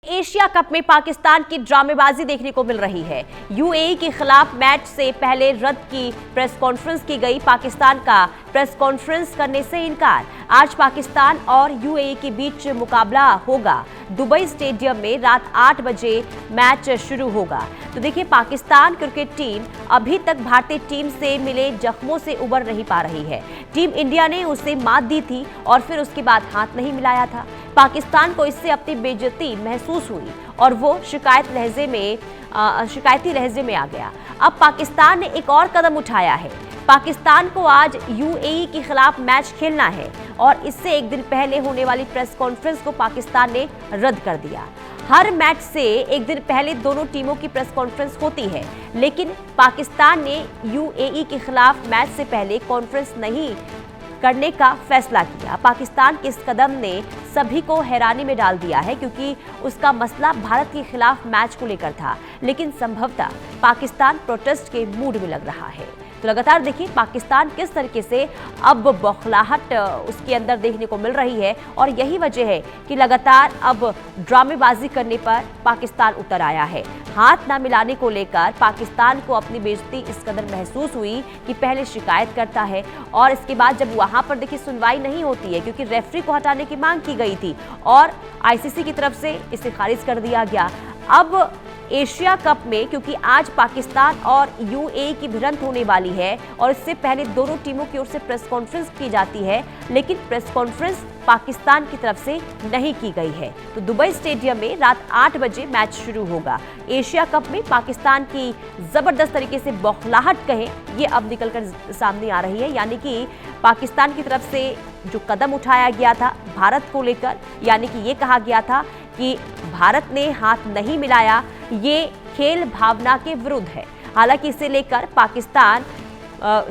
Asia cup में पाकिस्तान की ड्रामेबाजी देखने को मिल रही है। यूएई के खिलाफ मैच से पहले रद्द की प्रेस कॉन्फ्रेंस की गई, पाकिस्तान का प्रेस कॉन्फ्रेंस करने से इनकार। आज पाकिस्तान और यूएई के बीच मुकाबला होगा। दुबई स्टेडियम में रात 8 बजे मैच शुरू होगा। तो देखिए, पाकिस्तान क्रिकेट टीम अभी तक भारतीय टीम से मिले जख्मों से उबर नहीं पा रही है। टीम इंडिया ने उसे मात दी थी और फिर उसके बाद हाथ नहीं मिलाया था। पाकिस्तान को इससे अपनी बेइज्जती महसूस हुई और वो शिकायती लहजे में आ गया। अब पाकिस्तान ने एक और कदम उठाया है। पाकिस्तान को आज यूएई के खिलाफ मैच खेलना है और इससे एक दिन पहले होने वाली प्रेस कॉन्फ्रेंस को पाकिस्तान ने रद्द कर दिया। हर मैच से एक दिन पहले दोनों टीमों की प्रेस कॉन्फ्रेंस होती है, लेकिन पाकिस्तान ने यूएई के खिलाफ मैच से पहले कॉन्फ्रेंस नहीं करने का फैसला किया। पाकिस्तान के इस कदम ने सभी को हैरानी में डाल दिया है, क्योंकि उसका मसला भारत के खिलाफ मैच को लेकर था, लेकिन संभवतः पाकिस्तान प्रोटेस्ट के मूड में लग रहा है। तो लगातार देखिए पाकिस्तान किस तरीके से अब बौखलाहट उसके अंदर देखने को मिल रही है, और यही वजह है कि लगातार अब ड्रामेबाजी करने पर पाकिस्तान उतर आया है। हाथ ना मिलाने को लेकर पाकिस्तान को अपनी बेइज्जती इस कदर महसूस हुई कि पहले शिकायत करता है और इसके बाद जब वहां पर देखिए सुनवाई नहीं होती है, क्योंकि रेफरी को हटाने की मांग की गई थी और आईसीसी की तरफ से इसे खारिज कर दिया गया। अब एशिया कप में, क्योंकि आज पाकिस्तान और यूएई की भिड़ंत होने वाली है और इससे पहले दोनों टीमों की ओर से प्रेस कॉन्फ्रेंस की जाती है, लेकिन प्रेस कॉन्फ्रेंस पाकिस्तान की तरफ से नहीं की गई है। तो दुबई स्टेडियम में रात 8 बजे मैच शुरू होगा। एशिया कप में पाकिस्तान की जबरदस्त तरीके से बौखलाहट कहें, ये अब निकलकर सामने आ रही है। यानी कि पाकिस्तान की तरफ से जो कदम उठाया गया था भारत को लेकर, यानी कि ये कहा गया था कि भारत ने हाथ नहीं मिलाया, ये खेल भावना के विरुद्ध है। हालांकि इसे लेकर पाकिस्तान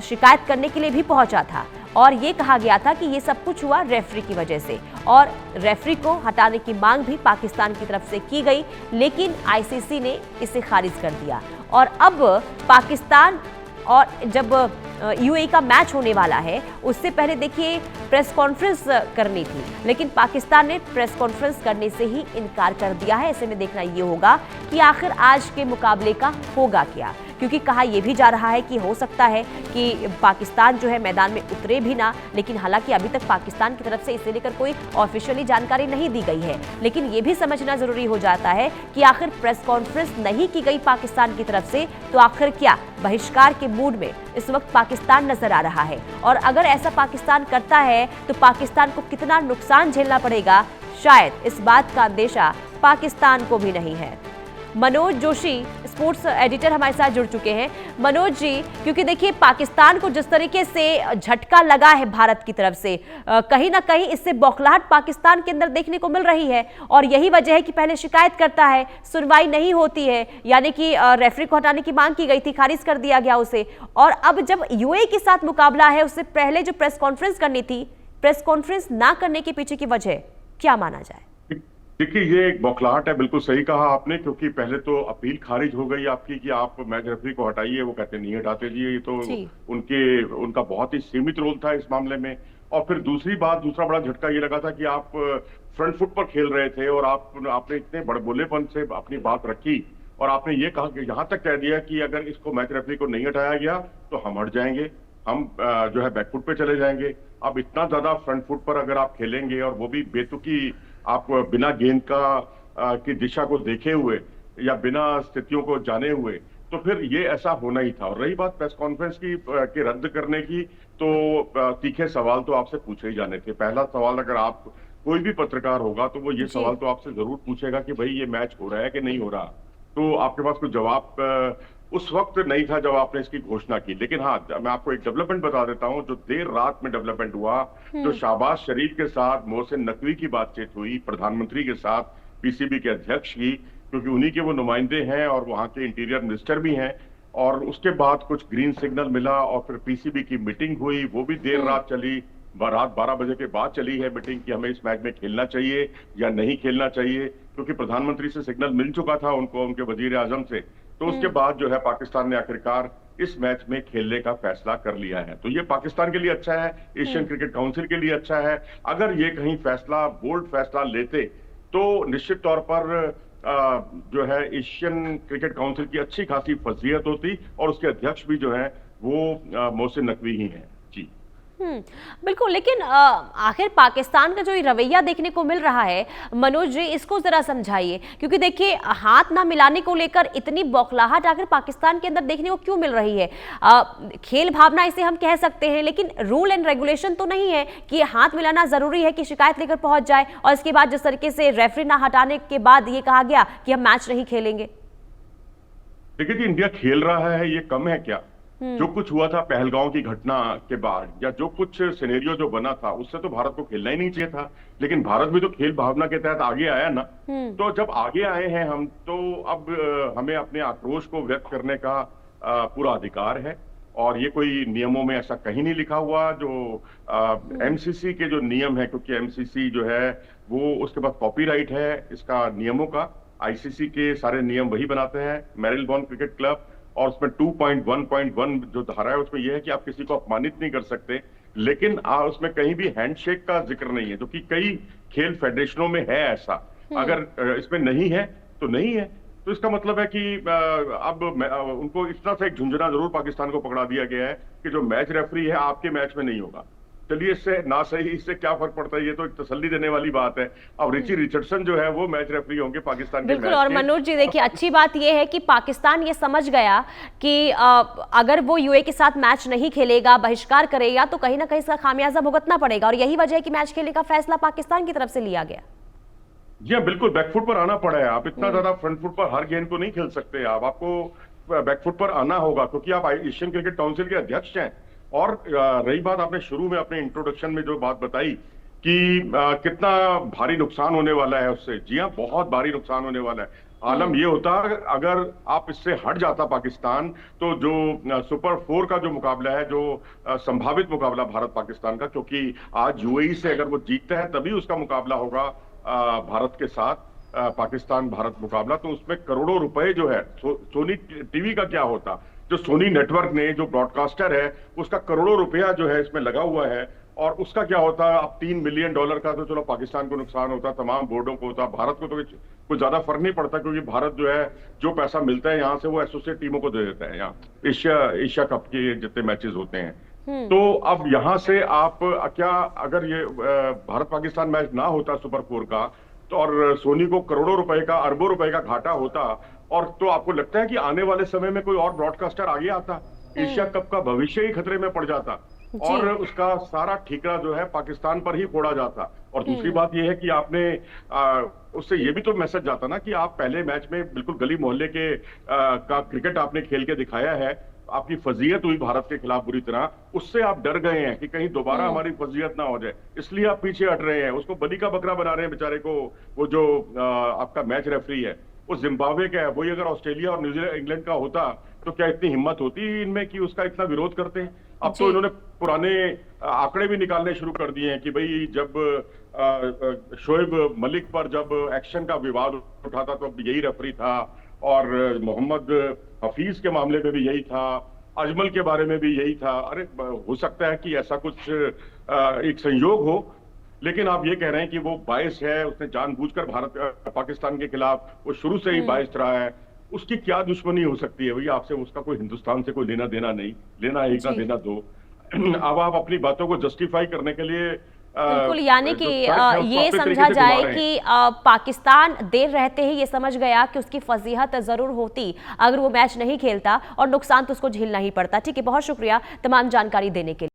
शिकायत करने के लिए भी पहुंचा था और ये कहा गया था कि ये सब कुछ हुआ रेफरी की वजह से, और रेफरी को हटाने की मांग भी पाकिस्तान की तरफ से की गई, लेकिन आईसीसी ने इसे खारिज कर दिया। और अब पाकिस्तान और जब यूएई का मैच होने वाला है, उससे पहले देखिए प्रेस कॉन्फ्रेंस करनी थी, लेकिन पाकिस्तान ने प्रेस कॉन्फ्रेंस करने से ही इनकार कर दिया है। ऐसे में देखना ये होगा कि आखिर आज के मुकाबले का होगा क्या, क्योंकि कहा यह भी जा रहा है कि हो सकता है कि पाकिस्तान जो है मैदान में उतरे भी ना, लेकिन हालांकि अभी तक पाकिस्तान की तरफ से इसे लेकर कोई ऑफिशियली जानकारी नहीं दी गई है। लेकिन ये भी समझना जरूरी हो जाता है कि आखिर प्रेस कॉन्फ्रेंस नहीं की गई पाकिस्तान की तरफ से, तो आखिर क्या बहिष्कार के मूड में इस वक्त पाकिस्तान नजर आ रहा है, और अगर ऐसा पाकिस्तान करता है तो पाकिस्तान को कितना नुकसान झेलना पड़ेगा, शायद इस बात का अंदेशा पाकिस्तान को भी नहीं है। मनोज जोशी स्पोर्ट्स एडिटर हमारे साथ जुड़ चुके हैं। मनोज जी, क्योंकि देखिए पाकिस्तान को जिस तरीके से झटका लगा है भारत की तरफ से, कहीं ना कहीं इससे बौखलाहट पाकिस्तान के अंदर देखने को मिल रही है, और यही वजह है कि पहले शिकायत करता है, सुनवाई नहीं होती है, यानी कि रेफरी को हटाने की मांग की गई थी, खारिज कर दिया गया उसे, और अब जब यूएई के साथ मुकाबला है, उससे पहले जो प्रेस कॉन्फ्रेंस करनी थी, प्रेस कॉन्फ्रेंस ना करने के पीछे की वजह क्या माना जाए? देखिए, ये एक बौखलाहट है, बिल्कुल सही कहा आपने, क्योंकि पहले तो अपील खारिज हो गई आपकी कि आप मैच रेफरी को हटाइए, वो कहते नहीं हटाते जी, ये तो उनका बहुत ही सीमित रोल था इस मामले में। और फिर दूसरी बात, दूसरा बड़ा झटका ये लगा था कि आप फ्रंट फुट पर खेल रहे थे और आपने इतने बड़बोलेपन से अपनी बात रखी और आपने ये कहा कि यहाँ तक कह दिया कि अगर इसको मैच रेफरी को नहीं हटाया गया तो हम हट जाएंगे, हम जो है बैकफुट पे चले जाएंगे। अब इतना ज्यादा फ्रंट फुट पर अगर आप खेलेंगे और वो भी बेतुकी, आप बिना गेंद की दिशा को देखे हुए या बिना स्थितियों को जाने हुए, तो फिर ये ऐसा होना ही था। और रही बात प्रेस कॉन्फ्रेंस की रद्द करने की, तो तीखे सवाल तो आपसे पूछे ही जाने थे। पहला सवाल, अगर आप कोई भी पत्रकार होगा तो वो ये सवाल तो आपसे जरूर पूछेगा कि भाई ये मैच हो रहा है कि नहीं हो रहा। तो आपके पास कोई जवाब उस वक्त नहीं था जब आपने इसकी घोषणा की। लेकिन हाँ, मैं आपको एक डेवलपमेंट बता देता हूं जो देर रात में डेवलपमेंट हुआ। जो शहबाज शरीफ के साथ मोहसिन नकवी की बातचीत हुई, प्रधानमंत्री के साथ पीसीबी के अध्यक्ष की, क्योंकि उन्हीं के वो नुमाइंदे हैं और वहां के इंटीरियर मिनिस्टर भी हैं, और उसके बाद कुछ ग्रीन सिग्नल मिला और फिर पीसीबी की मीटिंग हुई, वो भी देर रात चली, रात 12 बजे के बाद चली है मीटिंग कि हमें इस मैच में खेलना चाहिए या नहीं खेलना चाहिए, क्योंकि प्रधानमंत्री से सिग्नल मिल चुका था उनको, उनके वजीर आजम से। तो उसके बाद जो है पाकिस्तान ने आखिरकार इस मैच में खेलने का फैसला कर लिया है। तो ये पाकिस्तान के लिए अच्छा है, एशियन क्रिकेट काउंसिल के लिए अच्छा है। अगर ये कहीं फैसला, बोल्ड फैसला लेते तो निश्चित तौर पर जो है एशियन क्रिकेट काउंसिल की अच्छी खासी फजीहत होती, और उसके अध्यक्ष भी जो है वो मोहसिन नकवी ही हैं। जी बिल्कुल, लेकिन आखिर पाकिस्तान का जो ये रवैया देखने को मिल रहा है, मनोज जी इसको जरा समझाइए, क्योंकि देखिए हाथ ना मिलाने को लेकर इतनी बौखलाहट आखिर पाकिस्तान के अंदर देखने को क्यों मिल रही है? खेल भावना इसे हम कह सकते हैं, लेकिन रूल एंड रेगुलेशन तो नहीं है कि हाथ मिलाना जरूरी है कि शिकायत लेकर पहुंच जाए और इसके बाद जिस तरीके से रेफरी ना हटाने के बाद ये कहा गया कि हम मैच नहीं खेलेंगे। देखिए जी, इंडिया खेल रहा है, ये कम है क्या? जो कुछ हुआ था पहलगांव की घटना के बाद, या जो कुछ सिनेरियो जो बना था, उससे तो भारत को खेलना ही नहीं चाहिए था। लेकिन भारत भी तो खेल भावना के तहत आगे आया ना। तो जब आगे आए हैं हम, तो अब हमें अपने आक्रोश को व्यक्त करने का पूरा अधिकार है। और ये कोई नियमों में ऐसा कहीं नहीं लिखा हुआ। जो एमसीसी के जो नियम है, क्योंकि एमसीसी जो है वो, उसके पास कॉपीराइट है इसका नियमों का। आईसीसी के सारे नियम वही बनाते हैं, मैरिलबॉर्न क्रिकेट क्लब। और उसमें 2.1.1 जो धारा है, उसमें यह है कि आप किसी को अपमानित नहीं कर सकते। लेकिन उसमें कहीं भी हैंडशेक का जिक्र नहीं है, जो कि कई खेल फेडरेशनों में है ऐसा। अगर इसमें नहीं है तो नहीं है। तो इसका मतलब है कि अब उनको इतना सा एक झुंझुना जरूर पाकिस्तान को पकड़ा दिया गया है कि जो मैच रेफरी है आपके मैच में नहीं होगा। चलिए, इससे ना सही, इससे क्या फर्क पड़ता है? ये तो एक तसल्ली देने वाली बात है। अब रिची रिचर्डसन जो है वो मैच रेफरी होंगे पाकिस्तान के। बिल्कुल। और मनोज जी देखिए, अच्छी बात ये है कि पाकिस्तान ये समझ गया कि अगर वो यूए के साथ मैच नहीं खेलेगा, बहिष्कार करेगा, तो कहीं ना कहीं इसका खामियाजा भुगतना पड़ेगा। और यही वजह है कि मैच खेलने का फैसला पाकिस्तान की तरफ से लिया गया। जी हाँ, बिल्कुल। बैकफुट पर आना पड़ा है। आप इतना ज्यादा फ्रंट फुट पर हर गेंद को नहीं खेल सकते। आपको बैकफुट पर आना होगा, क्योंकि आप एशियन क्रिकेट काउंसिल के अध्यक्ष हैं। और रही बात, आपने शुरू में अपने इंट्रोडक्शन में जो बात बताई कि कितना भारी नुकसान होने वाला है उससे, जी हाँ, बहुत भारी नुकसान होने वाला है। आलम ये होता अगर आप इससे हट जाता पाकिस्तान, तो जो सुपर 4 का जो मुकाबला है, जो संभावित मुकाबला भारत पाकिस्तान का, क्योंकि आज यूएई से अगर वो जीतता है तभी उसका मुकाबला होगा भारत के साथ, पाकिस्तान भारत मुकाबला। तो उसमें करोड़ों रुपए जो है, सोनी टीवी का क्या होता, जो सोनी नेटवर्क ने, जो ब्रॉडकास्टर है, उसका करोड़ों रुपया जो है इसमें लगा हुआ है। और उसका क्या होता है? अब $3 मिलियन का तो चलो पाकिस्तान को नुकसान होता, तमाम बोर्डों को होता, भारत को तो कुछ ज्यादा फर्क नहीं पड़ता, क्योंकि भारत जो है जो पैसा मिलता है यहाँ से वो एसोसिएट टीमों को दे देता है। यहाँ एशिया कप के जितने मैचेस होते हैं। तो अब यहाँ से आप क्या, अगर ये भारत पाकिस्तान मैच ना होता सुपर 4 का, तो और सोनी को करोड़ों रुपए का, अरबों रुपए का घाटा होता, और तो आपको लगता है कि आने वाले समय में कोई और ब्रॉडकास्टर आगे आता, एशिया कप का भविष्य ही खतरे में पड़ जाता, और उसका सारा ठिकाना जो है पाकिस्तान पर ही फोड़ा जाता। और दूसरी बात यह है कि आपने उससे ये भी तो मैसेज जाता ना कि आप पहले मैच में बिल्कुल गली मोहल्ले के का क्रिकेट आपने खेल के दिखाया है, आपकी फजीयत हुई भारत के खिलाफ बुरी तरह, उससे आप डर गए हैं कि कहीं दोबारा हमारी फजीयत ना हो जाए, इसलिए आप पीछे हट रहे हैं। उसको बलि का बकरा बना रहे हैं बेचारे को। वो जो आपका मैच रेफरी है वो जिम्बाब्वे का है, वही अगर ऑस्ट्रेलिया और न्यूजीलैंड इंग्लैंड का होता तो क्या इतनी हिम्मत होती इनमें कि उसका इतना विरोध करते हैं? अब तो इन्होंने पुराने आंकड़े भी निकालने शुरू कर दिए हैं कि भाई जब शोएब मलिक पर जब एक्शन का विवाद उठा था तो यही रेफरी था, और मोहम्मद हफीज के मामले में भी यही था, अजमल के बारे में भी यही था। अरे हो सकता है कि ऐसा कुछ एक संयोग हो, लेकिन आप ये कह रहे हैं कि वो बायस है, उसने जानबूझकर भारत पाकिस्तान के खिलाफ वो शुरू से ही बायस रहा है। उसकी क्या दुश्मनी हो सकती है भैया आपसे? उसका कोई हिंदुस्तान से कोई लेना देना नहीं, लेना एक ना देना दो। अब आप अपनी बातों को जस्टिफाई करने के लिए बिल्कुल, यानी कि ये समझा जाए कि पाकिस्तान देर रहते ही ये समझ गया कि उसकी फजीहत जरूर होती अगर वो मैच नहीं खेलता, और नुकसान तो उसको झेलना ही पड़ता। ठीक है, बहुत शुक्रिया तमाम जानकारी देने के लिए।